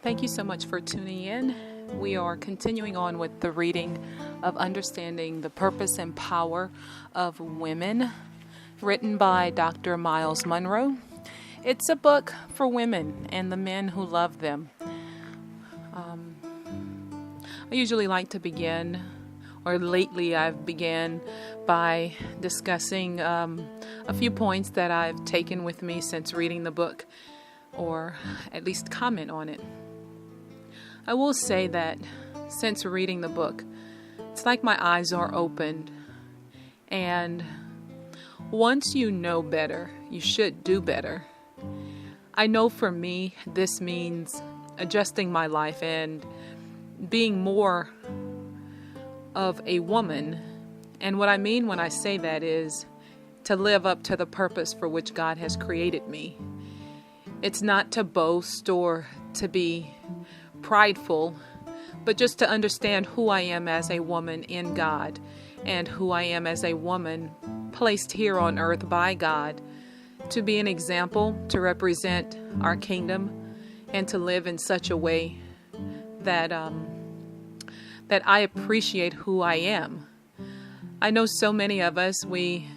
Thank you so much for tuning in. We are continuing on with the reading of Understanding the Purpose and Power of Women, written by Dr. Myles Munroe. It's a book for women and the men who love them. I usually like to begin, or lately I've began by discussing a few points that I've taken with me since reading the book, or at least comment on it. I will say that since reading the book, it's like my eyes are opened, and once you know better, you should do better. I know for me, this means adjusting my life and being more of a woman. And what I mean when I say that is to live up to the purpose for which God has created me. It's not to boast or to be prideful, but just to understand who I am as a woman in God and who I am as a woman placed here on earth by God to be an example, to represent our kingdom, and to live in such a way that I appreciate who I am. I know so many of us, we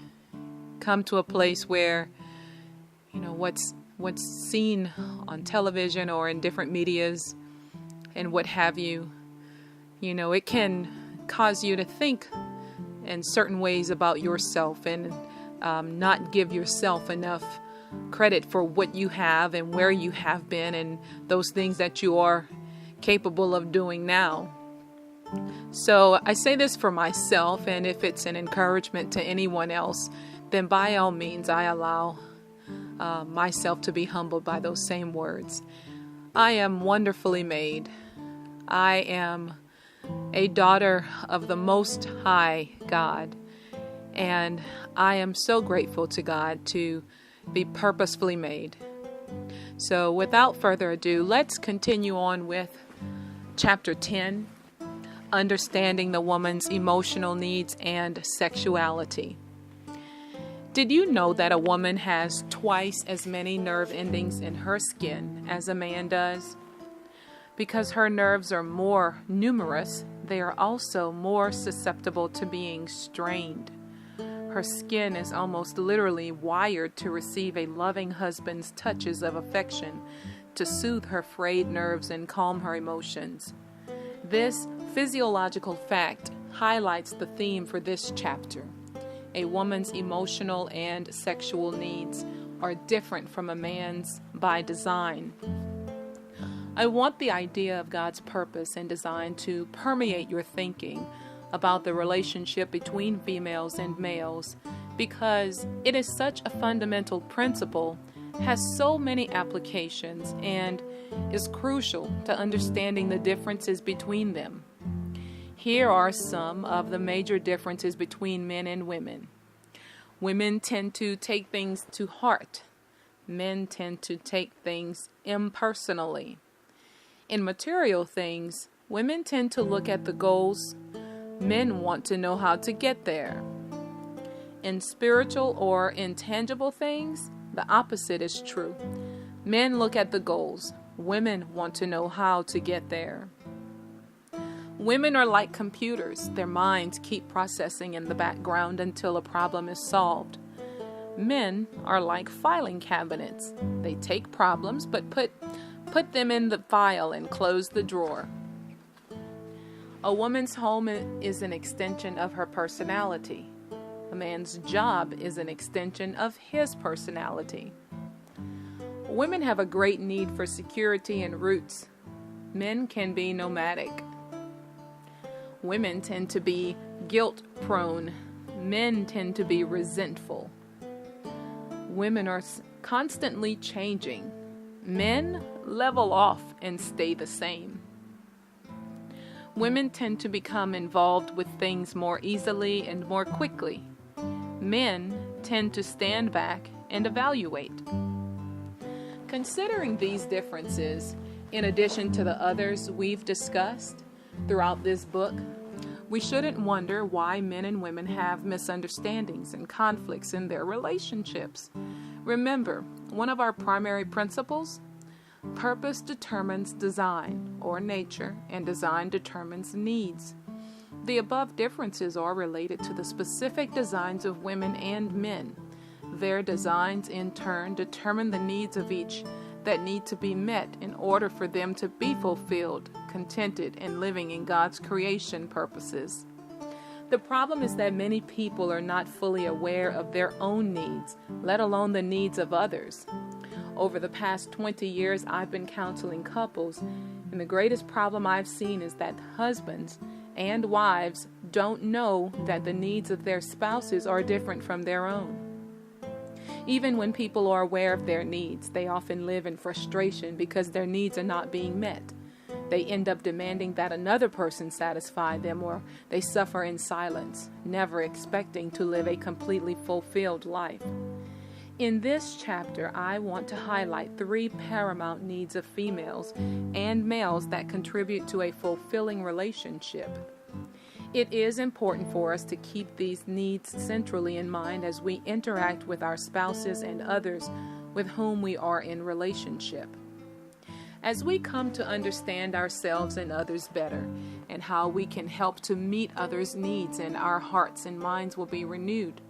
come to a place where, what's seen on television or in different medias and what have you, it can cause you to think in certain ways about yourself and not give yourself enough credit for what you have and where you have been and those things that you are capable of doing now. So I say this for myself, and if it's an encouragement to anyone else, then by all means I allow myself to be humbled by those same words. I am wonderfully made. I am a daughter of the Most High God, and I am so grateful to God to be purposefully made. So without further ado, let's continue on with Chapter 10, Understanding the Woman's Emotional Needs and Sexuality. Did you know that a woman has twice as many nerve endings in her skin as a man does? Because her nerves are more numerous, they are also more susceptible to being strained. Her skin is almost literally wired to receive a loving husband's touches of affection to soothe her frayed nerves and calm her emotions. This physiological fact highlights the theme for this chapter. A woman's emotional and sexual needs are different from a man's by design. I want the idea of God's purpose and design to permeate your thinking about the relationship between females and males, because it is such a fundamental principle, has so many applications, and is crucial to understanding the differences between them. Here are some of the major differences between men and women. Women tend to take things to heart. Men tend to take things impersonally. In material things, women tend to look at the goals. Men want to know how to get there. In spiritual or intangible things, the opposite is true. Men look at the goals. Women want to know how to get there. Women are like computers. Their minds keep processing in the background until a problem is solved. Men are like filing cabinets. They take problems but put them in the file and close the drawer. A woman's home is an extension of her personality. A man's job is an extension of his personality. Women have a great need for security and roots. Men can be nomadic. Women tend to be guilt-prone. Men tend to be resentful. Women are constantly changing. Men level off and stay the same. Women tend to become involved with things more easily and more quickly. Men tend to stand back and evaluate. Considering these differences, in addition to the others we've discussed throughout this book, we shouldn't wonder why men and women have misunderstandings and conflicts in their relationships. Remember, one of our primary principles, Purpose determines design, or nature, and design determines needs. The above differences are related to the specific designs of women and men. Their designs, in turn, determine the needs of each that need to be met in order for them to be fulfilled, contented, and living in God's creation purposes. The problem is that many people are not fully aware of their own needs, let alone the needs of others. Over the past 20 years, I've been counseling couples, and the greatest problem I've seen is that husbands and wives don't know that the needs of their spouses are different from their own. Even when people are aware of their needs, they often live in frustration because their needs are not being met. They end up demanding that another person satisfy them, or they suffer in silence, never expecting to live a completely fulfilled life. In this chapter, I want to highlight 3 paramount needs of females and males that contribute to a fulfilling relationship. It is important for us to keep these needs centrally in mind as we interact with our spouses and others with whom we are in relationship. As we come to understand ourselves and others better, and how we can help to meet others' needs, and our hearts and minds will be renewed,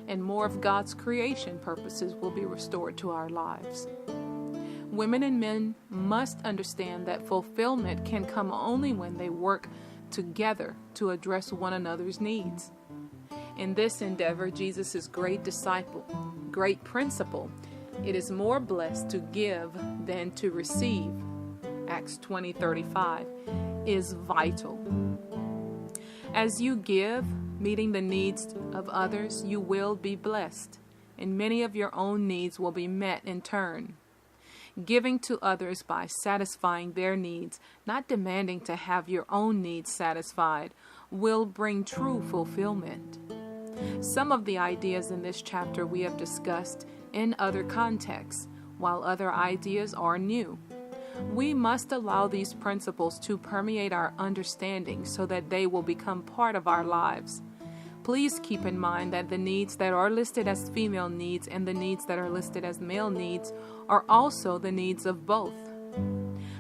and more of God's creation purposes will be restored to our lives. Women and men must understand that fulfillment can come only when they work together to address one another's needs. In this endeavor, Jesus' great principle, it is more blessed to give than to receive, Acts 20:35, is vital. As you give, meeting the needs of others, you will be blessed, and many of your own needs will be met in turn. Giving to others by satisfying their needs, not demanding to have your own needs satisfied, will bring true fulfillment. Some of the ideas in this chapter we have discussed in other contexts, while other ideas are new. We must allow these principles to permeate our understanding so that they will become part of our lives. Please keep in mind that the needs that are listed as female needs and the needs that are listed as male needs are also the needs of both.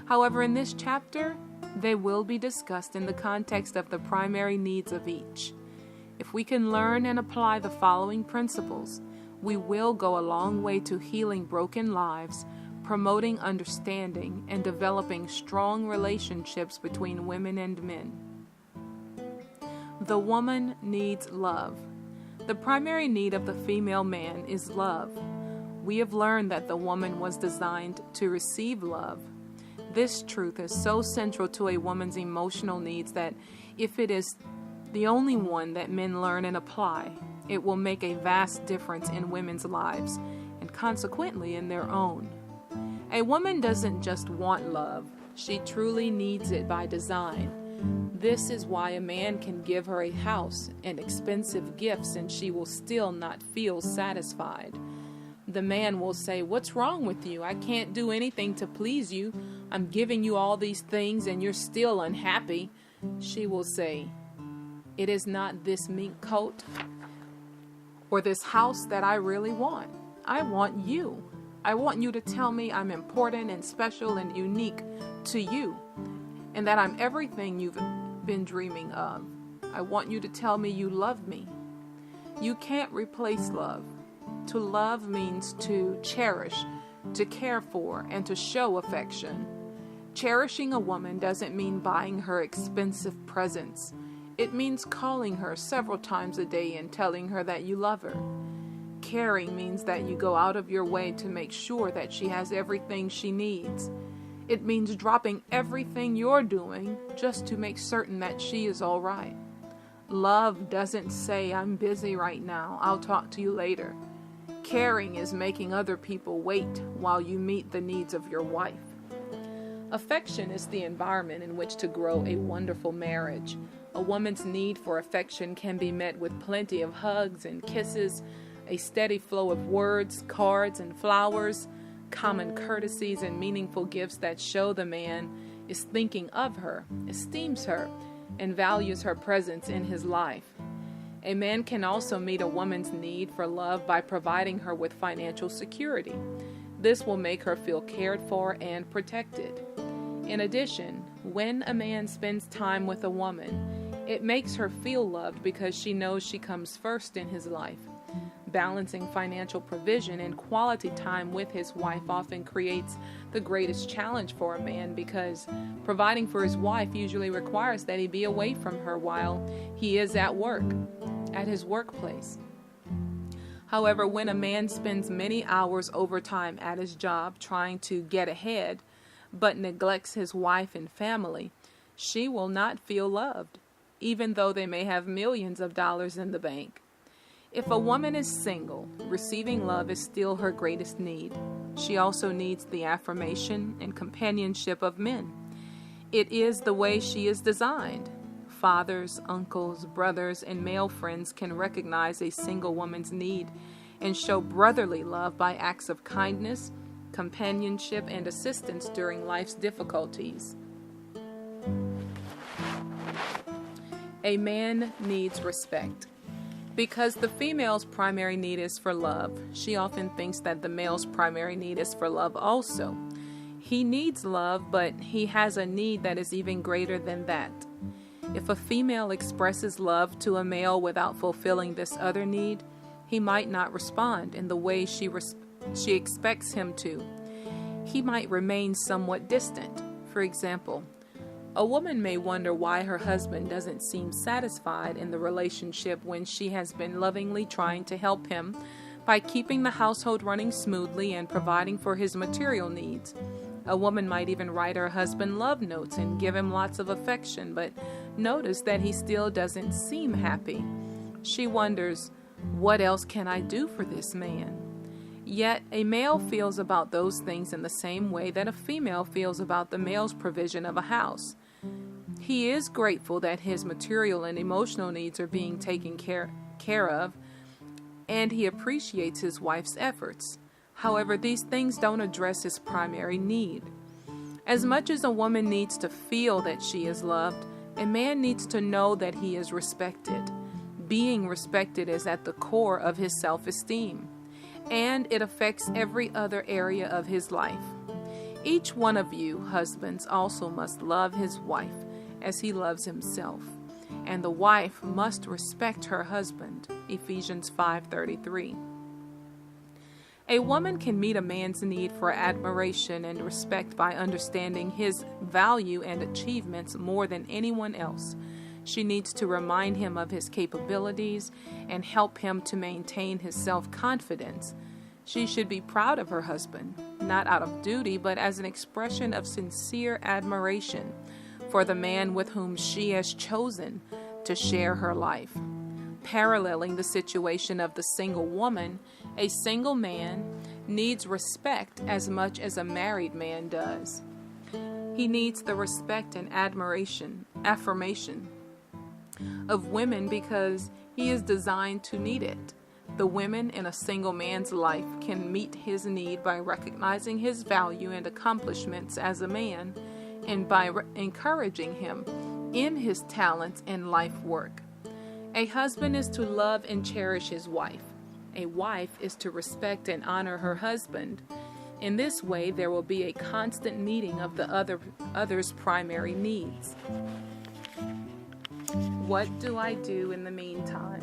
However, in this chapter, they will be discussed in the context of the primary needs of each. If we can learn and apply the following principles, we will go a long way to healing broken lives, promoting understanding, and developing strong relationships between women and men. The woman needs love. The primary need of the female man is love. We have learned that the woman was designed to receive love. This truth is so central to a woman's emotional needs that if it is the only one that men learn and apply, it will make a vast difference in women's lives, and consequently in their own. A woman doesn't just want love, she truly needs it by design. This is why a man can give her a house and expensive gifts and she will still not feel satisfied. The man will say, "What's wrong with you? I can't do anything to please you. I'm giving you all these things and you're still unhappy." She will say, "It is not this mink coat or this house that I really want. I want you. I want you to tell me I'm important and special and unique to you, and that I'm everything you've been dreaming of. I want you to tell me you love me." You can't replace love. To love means to cherish, to care for, and to show affection. Cherishing a woman doesn't mean buying her expensive presents. It means calling her several times a day and telling her that you love her. Caring means that you go out of your way to make sure that she has everything she needs. It means dropping everything you're doing just to make certain that she is all right. Love doesn't say, "I'm busy right now, I'll talk to you later." Caring is making other people wait while you meet the needs of your wife. Affection is the environment in which to grow a wonderful marriage. A woman's need for affection can be met with plenty of hugs and kisses, a steady flow of words, cards, and flowers, common courtesies and meaningful gifts that show the man is thinking of her, esteems her, and values her presence in his life. A man can also meet a woman's need for love by providing her with financial security. This will make her feel cared for and protected. In addition, when a man spends time with a woman, it makes her feel loved because she knows she comes first in his life. Balancing financial provision and quality time with his wife often creates the greatest challenge for a man because providing for his wife usually requires that he be away from her while he is at work, at his workplace. However, when a man spends many hours overtime at his job trying to get ahead, but neglects his wife and family, she will not feel loved, even though they may have millions of dollars in the bank. If a woman is single, receiving love is still her greatest need. She also needs the affirmation and companionship of men. It is the way she is designed. Fathers, uncles, brothers, and male friends can recognize a single woman's need and show brotherly love by acts of kindness, companionship, and assistance during life's difficulties. A man needs respect. Because the female's primary need is for love, she often thinks that the male's primary need is for love also. He needs love, but he has a need that is even greater than that. If a female expresses love to a male without fulfilling this other need, he might not respond in the way she expects him to. He might remain somewhat distant. For example, a woman may wonder why her husband doesn't seem satisfied in the relationship when she has been lovingly trying to help him by keeping the household running smoothly and providing for his material needs. A woman might even write her husband love notes and give him lots of affection, but notice that he still doesn't seem happy. She wonders, what else can I do for this man? Yet, a male feels about those things in the same way that a female feels about the male's provision of a house. He is grateful that his material and emotional needs are being taken care of, and he appreciates his wife's efforts. However, these things don't address his primary need. As much as a woman needs to feel that she is loved, a man needs to know that he is respected. Being respected is at the core of his self-esteem, and it affects every other area of his life. Each one of you, husbands, also must love his wife as he loves himself, and the wife must respect her husband. Ephesians 5:33. A woman can meet a man's need for admiration and respect by understanding his value and achievements more than anyone else. She needs to remind him of his capabilities and help him to maintain his self-confidence. She should be proud of her husband, not out of duty, but as an expression of sincere admiration for the man with whom she has chosen to share her life. Paralleling the situation of the single woman, a single man needs respect as much as a married man does. He needs the respect and affirmation of women because he is designed to need it. The women in a single man's life can meet his need by recognizing his value and accomplishments as a man and by encouraging him in his talents and life work. A husband is to love and cherish his wife. A wife is to respect and honor her husband. In this way, there will be a constant meeting of the other's primary needs. What do I do in the meantime?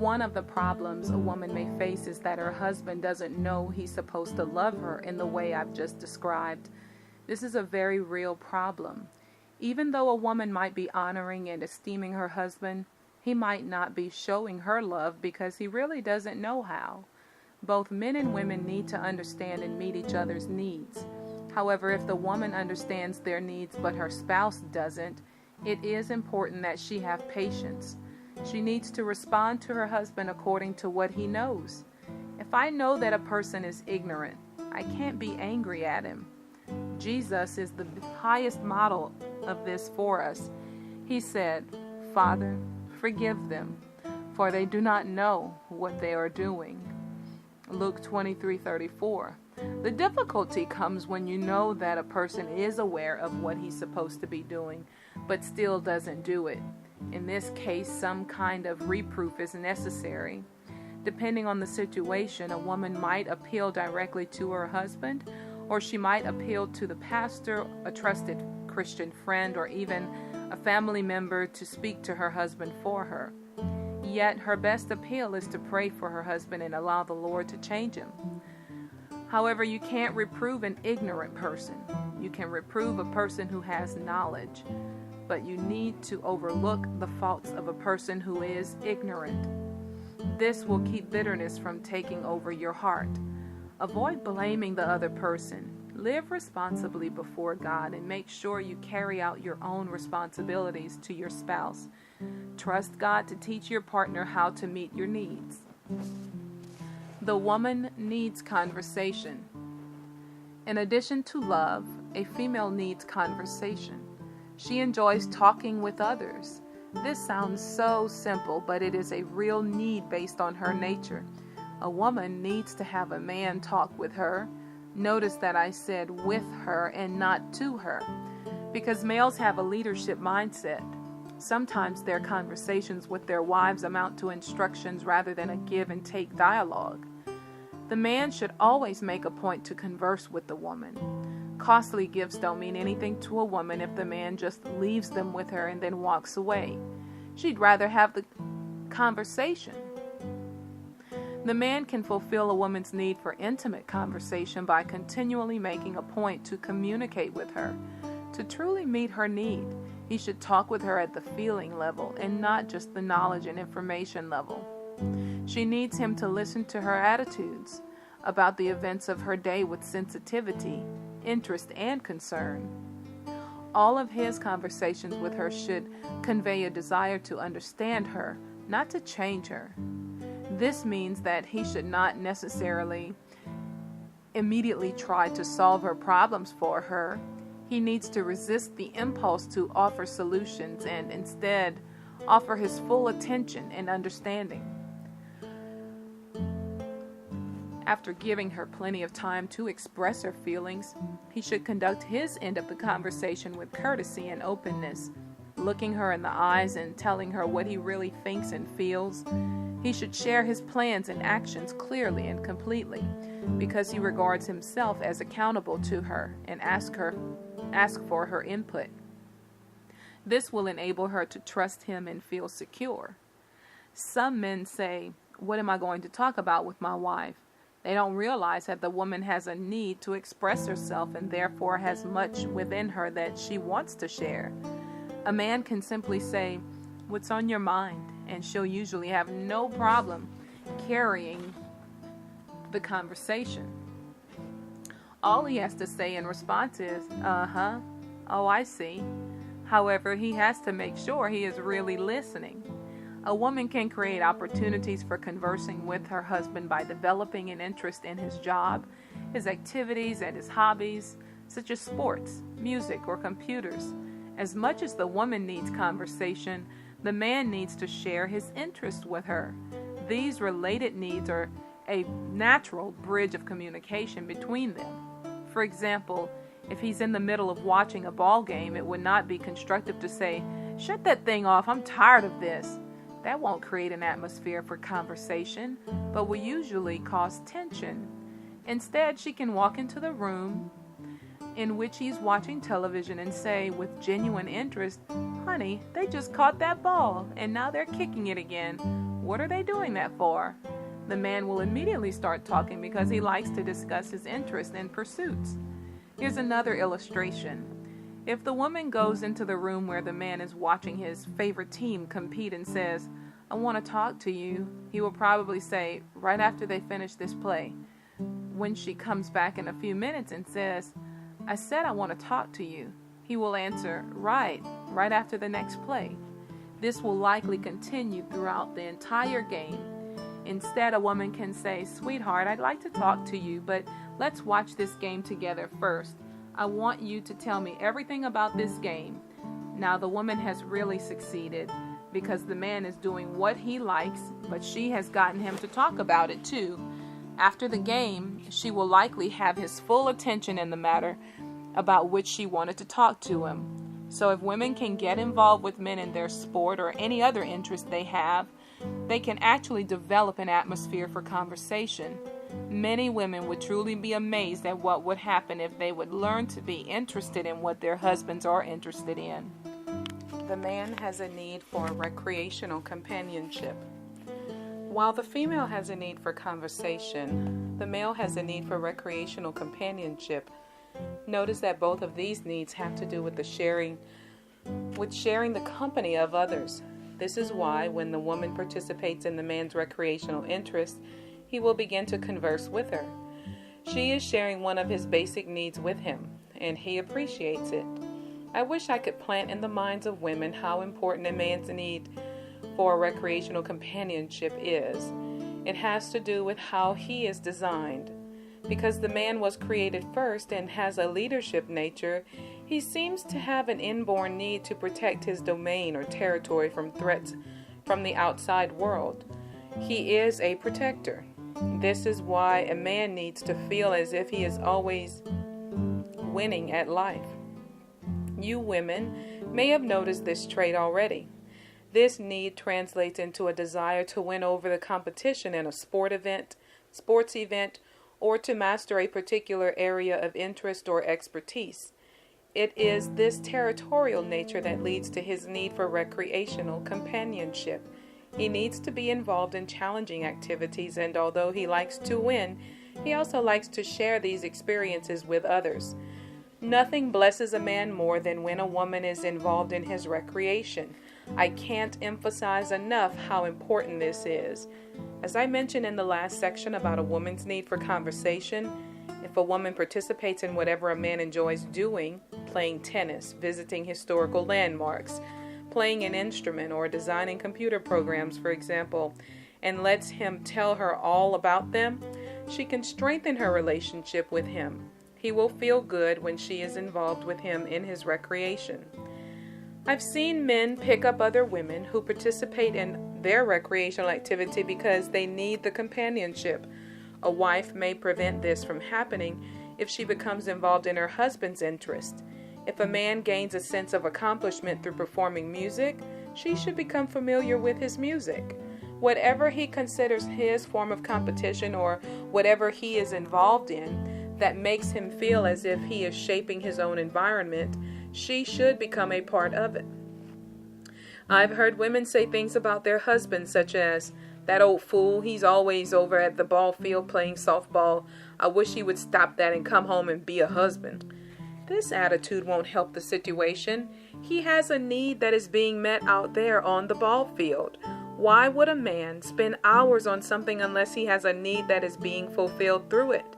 One of the problems a woman may face is that her husband doesn't know he's supposed to love her in the way I've just described. This is a very real problem. Even though a woman might be honoring and esteeming her husband, he might not be showing her love because he really doesn't know how. Both men and women need to understand and meet each other's needs. However, if the woman understands their needs but her spouse doesn't, it is important that she have patience. She needs to respond to her husband according to what he knows. If I know that a person is ignorant, I can't be angry at him. Jesus is the highest model of this for us. He said, "Father, forgive them, for they do not know what they are doing." Luke 23:34. The difficulty comes when you know that a person is aware of what he's supposed to be doing, but still doesn't do it. In this case, some kind of reproof is necessary. Depending on the situation, a woman might appeal directly to her husband, or she might appeal to the pastor, a trusted Christian friend, or even a family member to speak to her husband for her. Yet her best appeal is to pray for her husband and allow the Lord to change him. However, you can't reprove an ignorant person. You can reprove a person who has knowledge, but you need to overlook the faults of a person who is ignorant. This will keep bitterness from taking over your heart. Avoid blaming the other person. Live responsibly before God and make sure you carry out your own responsibilities to your spouse. Trust God to teach your partner how to meet your needs. The woman needs conversation. In addition to love, a female needs conversation. She enjoys talking with others. This sounds so simple, but it is a real need based on her nature. A woman needs to have a man talk with her. Notice that I said with her and not to her, because males have a leadership mindset. Sometimes their conversations with their wives amount to instructions rather than a give and take dialogue. The man should always make a point to converse with the woman. Costly gifts don't mean anything to a woman if the man just leaves them with her and then walks away. She'd rather have the conversation. The man can fulfill a woman's need for intimate conversation by continually making a point to communicate with her. To truly meet her need, he should talk with her at the feeling level and not just the knowledge and information level. She needs him to listen to her attitudes about the events of her day with sensitivity, interest, and concern. All of his conversations with her should convey a desire to understand her, not to change her. This means that he should not necessarily immediately try to solve her problems for her. He needs to resist the impulse to offer solutions and instead offer his full attention and understanding. After giving her plenty of time to express her feelings, he should conduct his end of the conversation with courtesy and openness, looking her in the eyes and telling her what he really thinks and feels. He should share his plans and actions clearly and completely, because he regards himself as accountable to her and ask for her input. This will enable her to trust him and feel secure. Some men say, "What am I going to talk about with my wife?" They don't realize that the woman has a need to express herself and therefore has much within her that she wants to share. A man can simply say, "What's on your mind?" and she'll usually have no problem carrying the conversation. All he has to say in response is, "Oh, I see." However, he has to make sure he is really listening. A woman can create opportunities for conversing with her husband by developing an interest in his job, his activities, and his hobbies, such as sports, music, or computers. As much as the woman needs conversation, the man needs to share his interest with her. These related needs are a natural bridge of communication between them. For example, if he's in the middle of watching a ball game, it would not be constructive to say, "Shut that thing off, I'm tired of this." That won't create an atmosphere for conversation, but will usually cause tension. Instead, she can walk into the room in which he's watching television and say with genuine interest, "Honey, they just caught that ball and now they're kicking it again. What are they doing that for?" The man will immediately start talking because he likes to discuss his interests and pursuits. Here's another illustration. If the woman goes into the room where the man is watching his favorite team compete and says, "I want to talk to you," he will probably say, "Right after they finish this play." When she comes back in a few minutes and says, "I said I want to talk to you," he will answer, right after the next play. This will likely continue throughout the entire game. Instead, a woman can say, "Sweetheart, I'd like to talk to you, but let's watch this game together first. I want you to tell me everything about this game." Now the woman has really succeeded because the man is doing what he likes, but she has gotten him to talk about it too. After the game, she will likely have his full attention in the matter about which she wanted to talk to him. So if women can get involved with men in their sport or any other interest they have, they can actually develop an atmosphere for conversation. Many women would truly be amazed at what would happen if they would learn to be interested in what their husbands are interested in. The man has a need for recreational companionship. While the female has a need for conversation, the male has a need for recreational companionship. Notice that both of these needs have to do with sharing the company of others. This is why when the woman participates in the man's recreational interests, he will begin to converse with her. She is sharing one of his basic needs with him, and he appreciates it. I wish I could plant in the minds of women how important a man's need for recreational companionship is. It has to do with how he is designed. Because the man was created first and has a leadership nature, he seems to have an inborn need to protect his domain or territory from threats from the outside world. He is a protector. This is why a man needs to feel as if he is always winning at life. You women may have noticed this trait already. This need translates into a desire to win over the competition in a sports event, or to master a particular area of interest or expertise. It is this territorial nature that leads to his need for recreational companionship. He needs to be involved in challenging activities, and although he likes to win, he also likes to share these experiences with others. Nothing blesses a man more than when a woman is involved in his recreation. I can't emphasize enough how important this is. As I mentioned in the last section about a woman's need for conversation, if a woman participates in whatever a man enjoys doing, playing tennis, visiting historical landmarks, playing an instrument, or designing computer programs, for example, and lets him tell her all about them, she can strengthen her relationship with him. He will feel good when she is involved with him in his recreation. I've seen men pick up other women who participate in their recreational activity because they need the companionship. A wife may prevent this from happening if she becomes involved in her husband's interest. If a man gains a sense of accomplishment through performing music, she should become familiar with his music. Whatever he considers his form of competition or whatever he is involved in that makes him feel as if he is shaping his own environment, she should become a part of it. I've heard women say things about their husbands such as, "That old fool, he's always over at the ball field playing softball. I wish he would stop that and come home and be a husband." This attitude won't help the situation. He has a need that is being met out there on the ball field. Why would a man spend hours on something unless he has a need that is being fulfilled through it?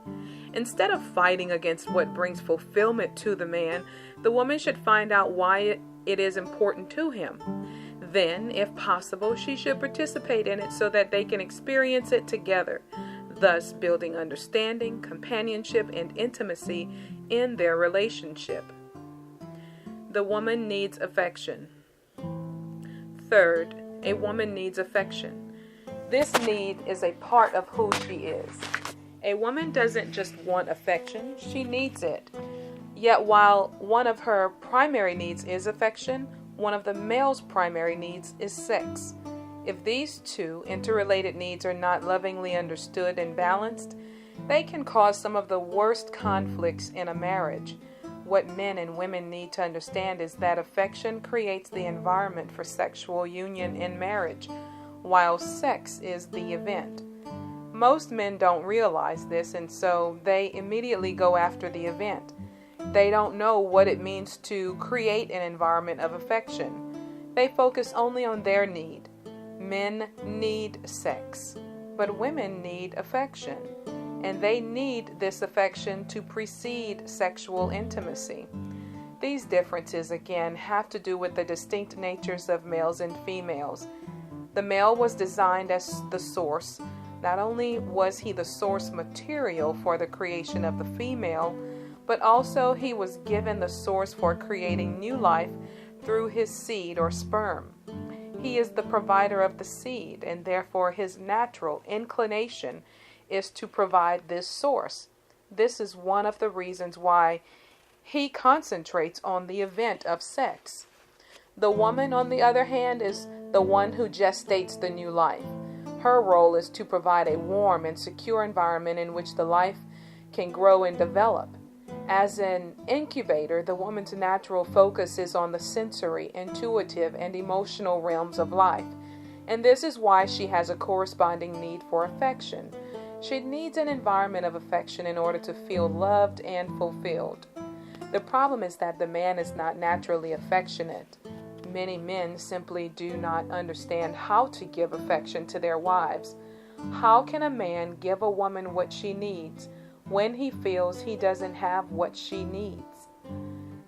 Instead of fighting against what brings fulfillment to the man, the woman should find out why it is important to him. Then, if possible, she should participate in it so that they can experience it together, thus building understanding, companionship, and intimacy in their relationship. The woman needs affection. Third, a woman needs affection. This need is a part of who she is. A woman doesn't just want affection, she needs it. Yet while one of her primary needs is affection, one of the male's primary needs is sex. If these two interrelated needs are not lovingly understood and balanced, they can cause some of the worst conflicts in a marriage. What men and women need to understand is that affection creates the environment for sexual union in marriage, while sex is the event. Most men don't realize this, and so they immediately go after the event. They don't know what it means to create an environment of affection. They focus only on their need. Men need sex, but women need affection, and they need this affection to precede sexual intimacy. These differences, again, have to do with the distinct natures of males and females. The male was designed as the source. Not only was he the source material for the creation of the female, but also he was given the source for creating new life through his seed or sperm. He is the provider of the seed, and therefore his natural inclination is to provide this source. This is one of the reasons why he concentrates on the event of sex. The woman, on the other hand, is the one who gestates the new life. Her role is to provide a warm and secure environment in which the life can grow and develop. As an incubator, the woman's natural focus is on the sensory, intuitive, and emotional realms of life, and this is why she has a corresponding need for affection. She needs an environment of affection in order to feel loved and fulfilled. The problem is that the man is not naturally affectionate. Many men simply do not understand how to give affection to their wives. How can a man give a woman what she needs when he feels he doesn't have what she needs?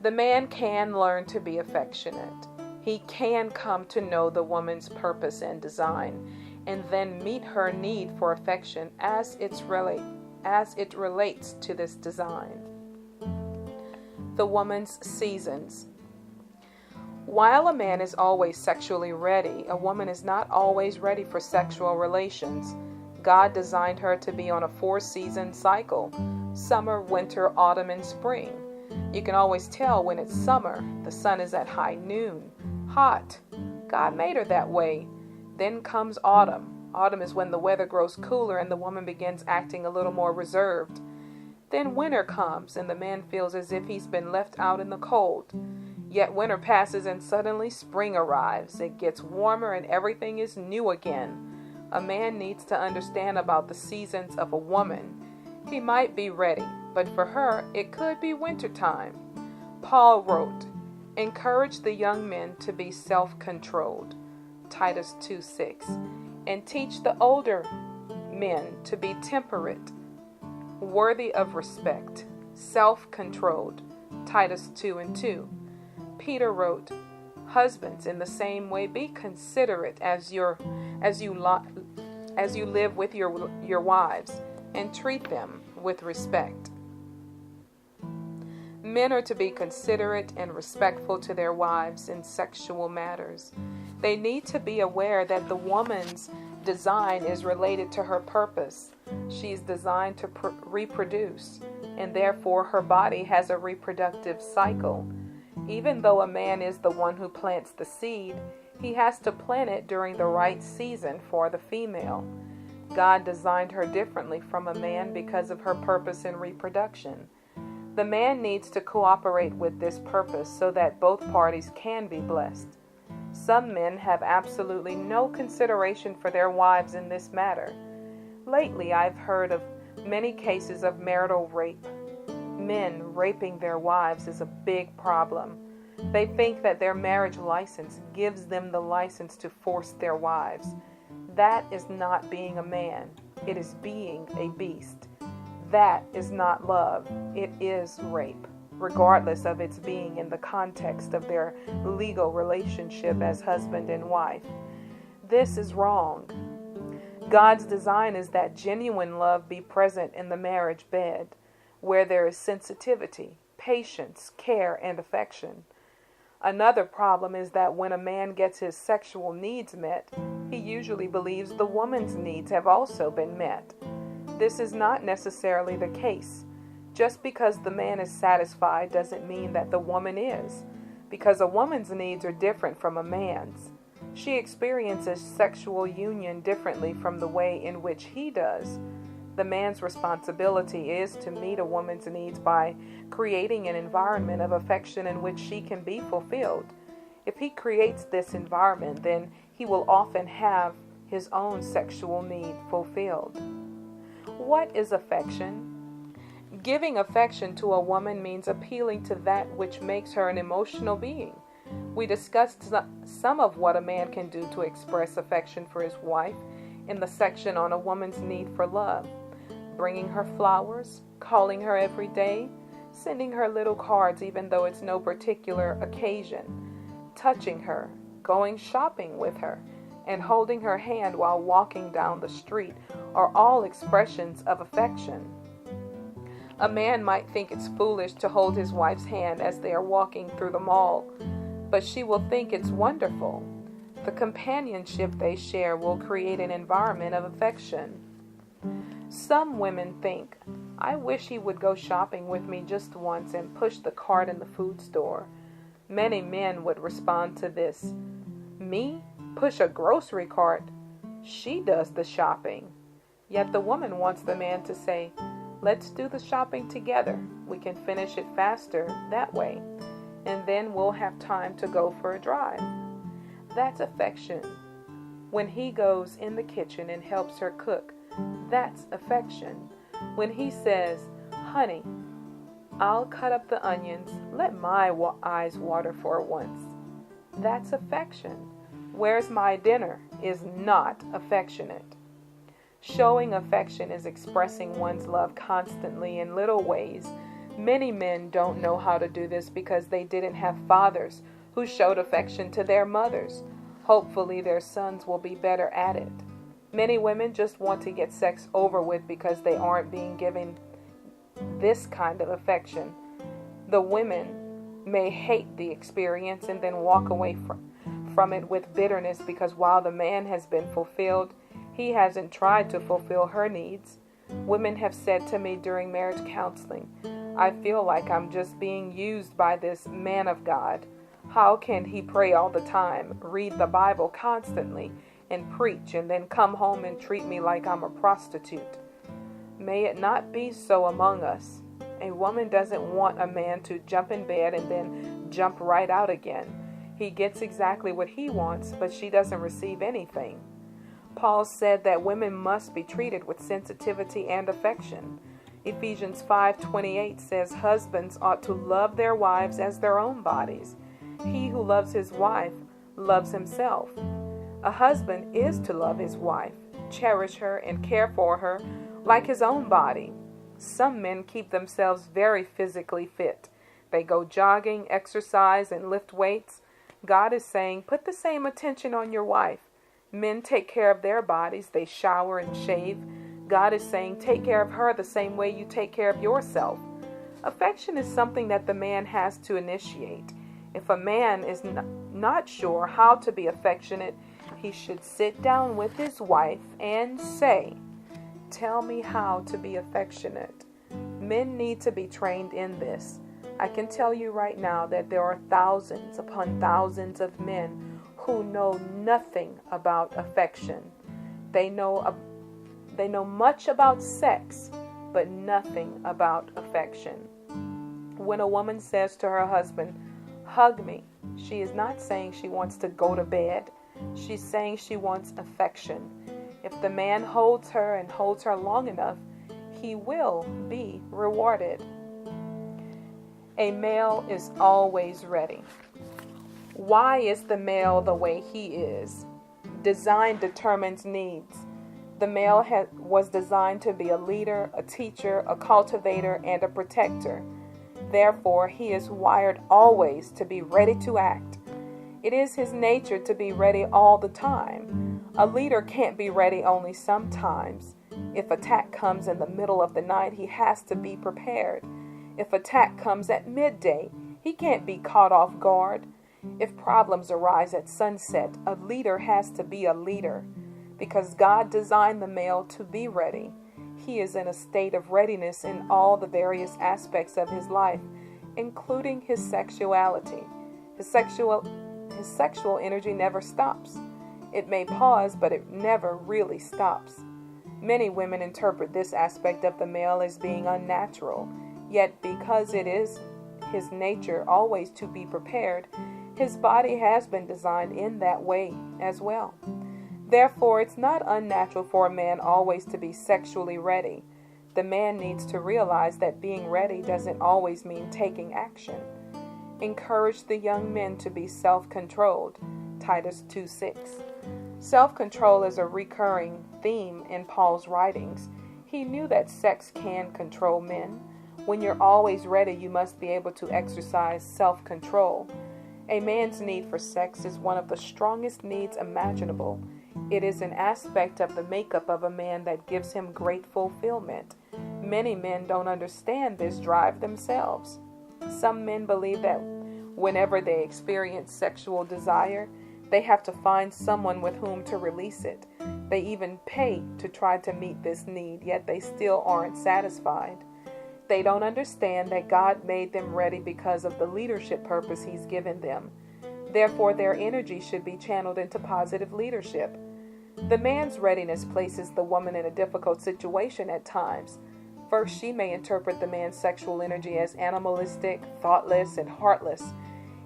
The man can learn to be affectionate. He can come to know the woman's purpose and design, and then meet her need for affection as it relates to this design. The woman's seasons. While a man is always sexually ready, a woman is not always ready for sexual relations. God designed her to be on a 4-season cycle: summer, winter, autumn, and spring. You can always tell when it's summer. The sun is at high noon, hot. God made her that way. Then comes autumn. Autumn is when the weather grows cooler and the woman begins acting a little more reserved. Then winter comes and the man feels as if he's been left out in the cold. Yet winter passes and suddenly spring arrives. It gets warmer and everything is new again. A man needs to understand about the seasons of a woman. He might be ready, but for her, it could be wintertime. Paul wrote, "Encourage the young men to be self-controlled," Titus 2:6, "and teach the older men to be temperate, worthy of respect, self-controlled," Titus 2:2. Peter wrote, "Husbands, in the same way, be considerate as you live with your wives, and treat them with respect." Men are to be considerate and respectful to their wives in sexual matters. They need to be aware that the woman's design is related to her purpose. She's designed to reproduce, and therefore her body has a reproductive cycle. Even though a man is the one who plants the seed, he has to plant it during the right season for the female. God designed her differently from a man because of her purpose in reproduction. The man needs to cooperate with this purpose so that both parties can be blessed. Some men have absolutely no consideration for their wives in this matter. Lately, I've heard of many cases of marital rape. Men raping their wives is a big problem. They think that their marriage license gives them the license to force their wives. That is not being a man. It is being a beast. That is not love. It is rape, regardless of its being in the context of their legal relationship as husband and wife. This is wrong. God's design is that genuine love be present in the marriage bed, where there is sensitivity, patience, care, and affection. Another problem is that when a man gets his sexual needs met, he usually believes the woman's needs have also been met. This is not necessarily the case. Just because the man is satisfied doesn't mean that the woman is, because a woman's needs are different from a man's. She experiences sexual union differently from the way in which he does. The man's responsibility is to meet a woman's needs by creating an environment of affection in which she can be fulfilled. If he creates this environment, then he will often have his own sexual need fulfilled. What is affection? Giving affection to a woman means appealing to that which makes her an emotional being. We discussed some of what a man can do to express affection for his wife in the section on a woman's need for love. Bringing her flowers, calling her every day, sending her little cards even though it's no particular occasion, touching her, going shopping with her, and holding her hand while walking down the street are all expressions of affection. A man might think it's foolish to hold his wife's hand as they are walking through the mall, but she will think it's wonderful. The companionship they share will create an environment of affection. Some women think, "I wish he would go shopping with me just once and push the cart in the food store." Many men would respond to this, "Me? Push a grocery cart? She does the shopping. Yet the woman wants the man to say, let's do the shopping together. We can finish it faster that way. And then we'll have time to go for a drive. That's affection. When he goes in the kitchen and helps her cook, that's affection. When he says, honey, I'll cut up the onions. Let my eyes water for once. That's affection. Where's my dinner is not affectionate. Showing affection is expressing one's love constantly in little ways. Many men don't know how to do this because they didn't have fathers who showed affection to their mothers. Hopefully their sons will be better at it. Many women just want to get sex over with because they aren't being given this kind of affection. The women may hate the experience and then walk away from it with bitterness because while the man has been fulfilled, he hasn't tried to fulfill her needs. Women have said to me during marriage counseling, I feel like I'm just being used by this man of God. How can he pray all the time, read the Bible constantly, and preach, and then come home and treat me like I'm a prostitute? May it not be so among us. A woman doesn't want a man to jump in bed and then jump right out again. He gets exactly what he wants, but she doesn't receive anything. Paul said that women must be treated with sensitivity and affection. Ephesians 5:28 says husbands ought to love their wives as their own bodies. He who loves his wife loves himself. A husband is to love his wife, cherish her, and care for her like his own body. Some men keep themselves very physically fit. They go jogging, exercise, and lift weights. God is saying, put the same attention on your wife. Men take care of their bodies. They shower and shave. God is saying, take care of her the same way you take care of yourself. Affection is something that the man has to initiate. If a man is not sure how to be affectionate, he should sit down with his wife and say, tell me how to be affectionate. Men need to be trained in this. I can tell you right now that there are thousands upon thousands of men who know nothing about affection. They know much about sex, but nothing about affection. When a woman says to her husband, hug me, she is not saying she wants to go to bed. She's saying she wants affection. If the man holds her and holds her long enough, he will be rewarded. A male is always ready. Why is the male the way he is? Design determines needs. The male was designed to be a leader, a teacher, a cultivator, and a protector. Therefore, he is wired always to be ready to act. It is his nature to be ready all the time. A leader can't be ready only sometimes. If attack comes in the middle of the night, he has to be prepared. If attack comes at midday, he can't be caught off guard. If problems arise at sunset, a leader has to be a leader. Because God designed the male to be ready. He is in a state of readiness in all the various aspects of his life, including his sexuality. His sexual energy never stops. It may pause, but it never really stops. Many women interpret this aspect of the male as being unnatural, yet because it is his nature always to be prepared, his body has been designed in that way as well. Therefore, it's not unnatural for a man always to be sexually ready. The man needs to realize that being ready doesn't always mean taking action. Encourage the young men to be self-controlled. Titus 2:6. Self-control is a recurring theme in Paul's writings. He knew that sex can control men. When you're always ready, you must be able to exercise self-control. A man's need for sex is one of the strongest needs imaginable. It is an aspect of the makeup of a man that gives him great fulfillment. Many men don't understand this drive themselves. Some men believe that whenever they experience sexual desire, they have to find someone with whom to release it. They even pay to try to meet this need, yet they still aren't satisfied. They don't understand that God made them ready because of the leadership purpose He's given them. Therefore, their energy should be channeled into positive leadership. The man's readiness places the woman in a difficult situation at times. First, she may interpret the man's sexual energy as animalistic, thoughtless, and heartless.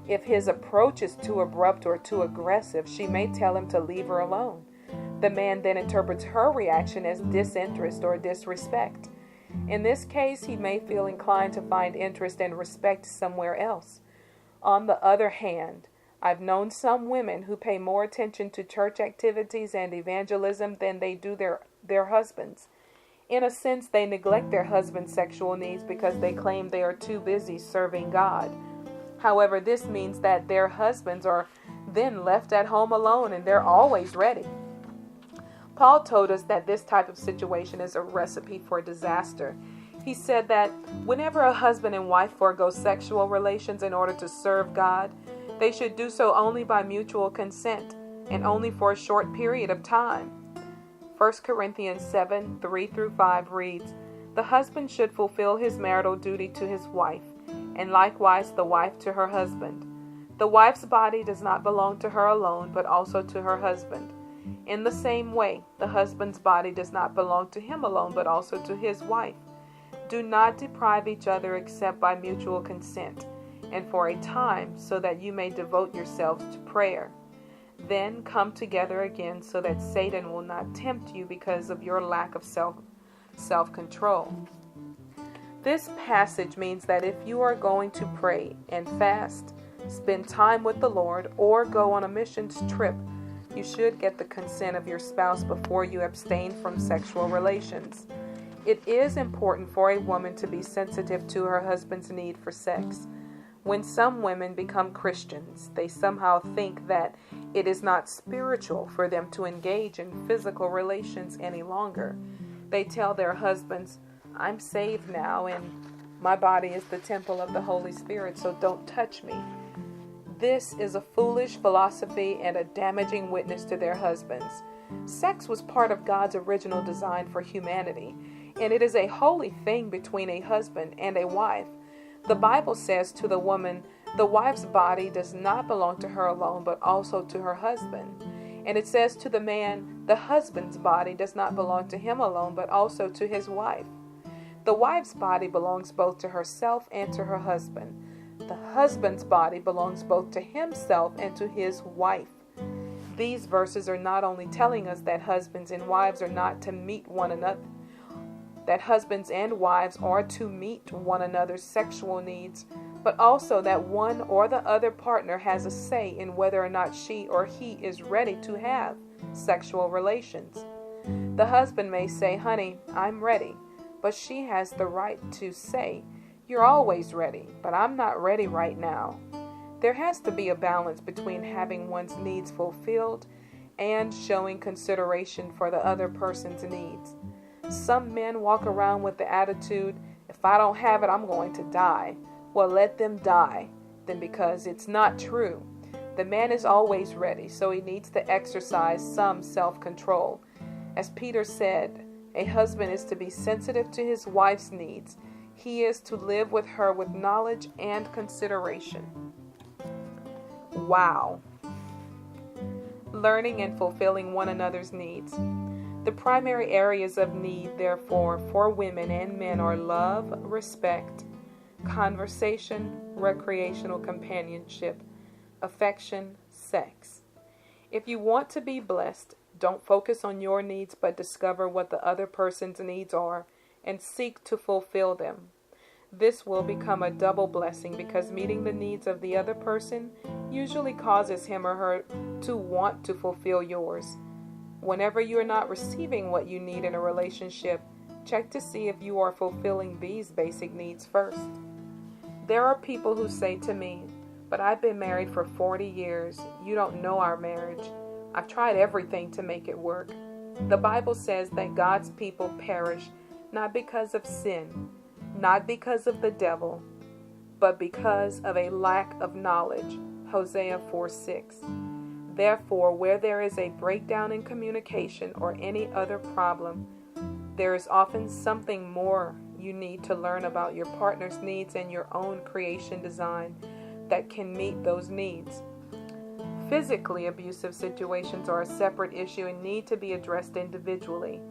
If his approach is too abrupt or too aggressive, she may tell him to leave her alone. The man then interprets her reaction as disinterest or disrespect. In this case, he may feel inclined to find interest and respect somewhere else. On the other hand, I've known some women who pay more attention to church activities and evangelism than they do their husbands. In a sense, they neglect their husband's sexual needs because they claim they are too busy serving God. However, this means that their husbands are then left at home alone and they're always ready. Paul told us that this type of situation is a recipe for disaster. He said that whenever a husband and wife forego sexual relations in order to serve God, they should do so only by mutual consent and only for a short period of time. 1 Corinthians 7:3-5 reads, "The husband should fulfill his marital duty to his wife, and likewise the wife to her husband. The wife's body does not belong to her alone, but also to her husband. In the same way, the husband's body does not belong to him alone, but also to his wife. Do not deprive each other except by mutual consent, and for a time, so that you may devote yourselves to prayer. Then come together again so that Satan will not tempt you because of your lack of self-control." This passage means that if you are going to pray and fast, spend time with the Lord, or go on a missions trip, you should get the consent of your spouse before you abstain from sexual relations. It is important for a woman to be sensitive to her husband's need for sex. When some women become Christians, they somehow think that it is not spiritual for them to engage in physical relations any longer. They tell their husbands, "I'm saved now and my body is the temple of the Holy Spirit, so don't touch me." This is a foolish philosophy and a damaging witness to their husbands. Sex was part of God's original design for humanity, and it is a holy thing between a husband and a wife. The Bible says to the woman, the wife's body does not belong to her alone, but also to her husband. And it says to the man, the husband's body does not belong to him alone, but also to his wife. The wife's body belongs both to herself and to her husband. The husband's body belongs both to himself and to his wife. These verses are not only telling us that husbands and wives are not to meet one another, that husbands and wives are to meet one another's sexual needs, but also that one or the other partner has a say in whether or not she or he is ready to have sexual relations. The husband may say, "Honey, I'm ready," but she has the right to say, "You're always ready, but I'm not ready right now." There has to be a balance between having one's needs fulfilled and showing consideration for the other person's needs. Some men walk around with the attitude, "If I don't have it, I'm going to die." Well, let them die, then, because it's not true. The man is always ready, so he needs to exercise some self-control. As Peter said, a husband is to be sensitive to his wife's needs. He is to live with her with knowledge and consideration. Wow. Learning and fulfilling one another's needs. The primary areas of need, therefore, for women and men are love, respect, conversation, recreational companionship, affection, sex. If you want to be blessed, don't focus on your needs, but discover what the other person's needs are and seek to fulfill them. This will become a double blessing because meeting the needs of the other person usually causes him or her to want to fulfill yours. Whenever you are not receiving what you need in a relationship, check to see if you are fulfilling these basic needs first. There are people who say to me, "But I've been married for 40 years. You don't know our marriage. I've tried everything to make it work." The Bible says that God's people perish not because of sin, not because of the devil, but because of a lack of knowledge. Hosea 4:6. Therefore, where there is a breakdown in communication or any other problem, there is often something more you need to learn about your partner's needs and your own creation design that can meet those needs. Physically abusive situations are a separate issue and need to be addressed individually.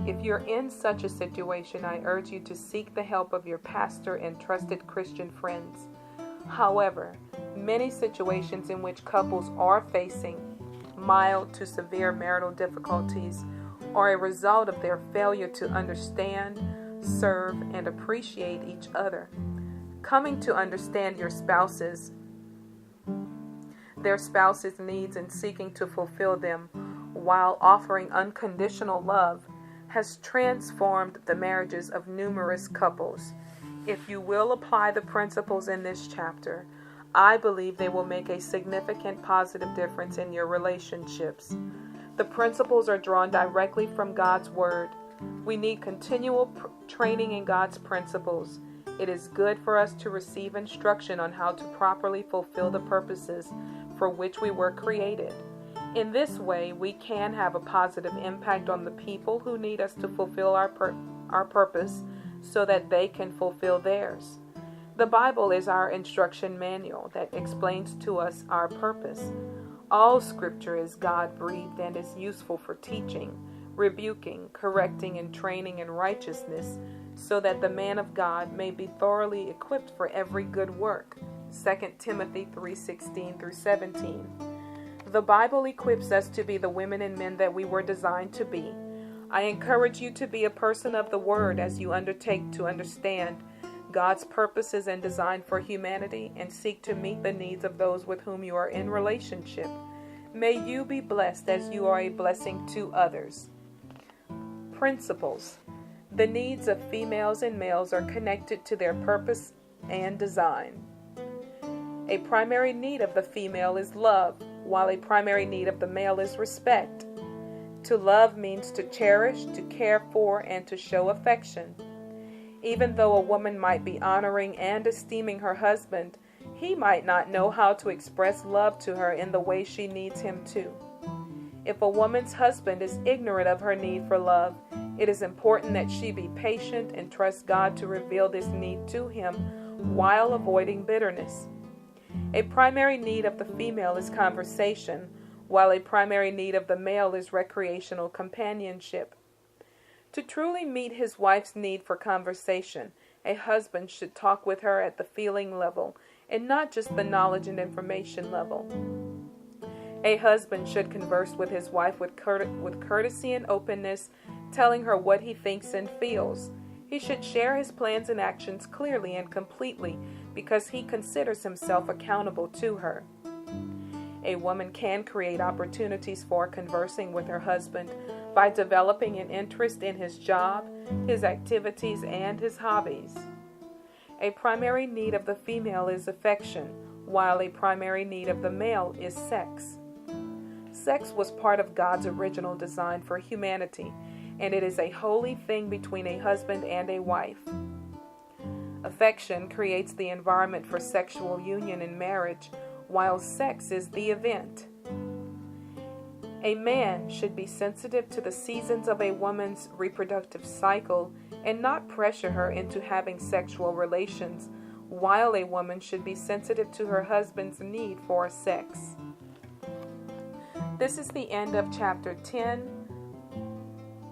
If you're in such a situation, I urge you to seek the help of your pastor and trusted Christian friends. However, many situations in which couples are facing mild to severe marital difficulties are a result of their failure to understand, serve, and appreciate each other. Coming to understand their spouse's needs and seeking to fulfill them while offering unconditional love has transformed the marriages of numerous couples. If you will apply the principles in this chapter, I believe they will make a significant positive difference in your relationships. The principles are drawn directly from God's Word. We need continual training in God's principles. It is good for us to receive instruction on how to properly fulfill the purposes for which we were created. In this way, we can have a positive impact on the people who need us to fulfill our purpose so that they can fulfill theirs. The Bible is our instruction manual that explains to us our purpose. All Scripture is God-breathed and is useful for teaching, rebuking, correcting, and training in righteousness, so that the man of God may be thoroughly equipped for every good work. 2 Timothy 3:16-17. The Bible equips us to be the women and men that we were designed to be. I encourage you to be a person of the Word as you undertake to understand God's purposes and design for humanity and seek to meet the needs of those with whom you are in relationship. May you be blessed as you are a blessing to others. Principles. The needs of females and males are connected to their purpose and design. A primary need of the female is love, while a primary need of the male is respect. To love means to cherish, to care for, and to show affection. Even though a woman might be honoring and esteeming her husband, he might not know how to express love to her in the way she needs him to. If a woman's husband is ignorant of her need for love, it is important that she be patient and trust God to reveal this need to him while avoiding bitterness. A primary need of the female is conversation, while a primary need of the male is recreational companionship. To truly meet his wife's need for conversation, a husband should talk with her at the feeling level and not just the knowledge and information level. A husband should converse with his wife with courtesy and openness, telling her what he thinks and feels. He should share his plans and actions clearly and completely because he considers himself accountable to her. A woman can create opportunities for conversing with her husband by developing an interest in his job, his activities, and his hobbies. A primary need of the female is affection, while a primary need of the male is sex. Sex was part of God's original design for humanity, and it is a holy thing between a husband and a wife. Affection creates the environment for sexual union in marriage, while sex is the event. A man should be sensitive to the seasons of a woman's reproductive cycle and not pressure her into having sexual relations, while a woman should be sensitive to her husband's need for sex. This is the end of chapter 10.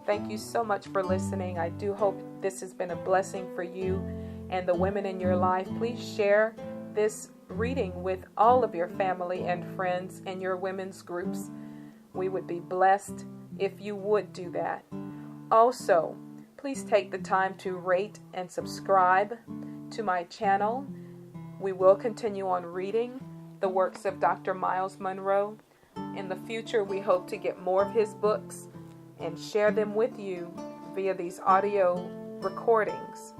Thank you so much for listening. I do hope this has been a blessing for you and the women in your life. Please share this reading with all of your family and friends and your women's groups. We would be blessed if you would do that. Also, please take the time to rate and subscribe to my channel. We will continue on reading the works of Dr. Myles Munroe. In the future, we hope to get more of his books and share them with you via these audio recordings.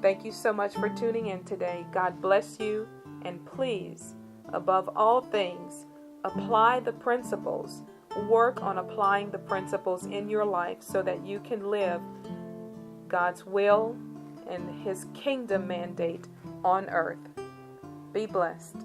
Thank you so much for tuning in today. God bless you, and please, above all things, apply the principles. Work on applying the principles in your life so that you can live God's will and His kingdom mandate on earth. Be blessed.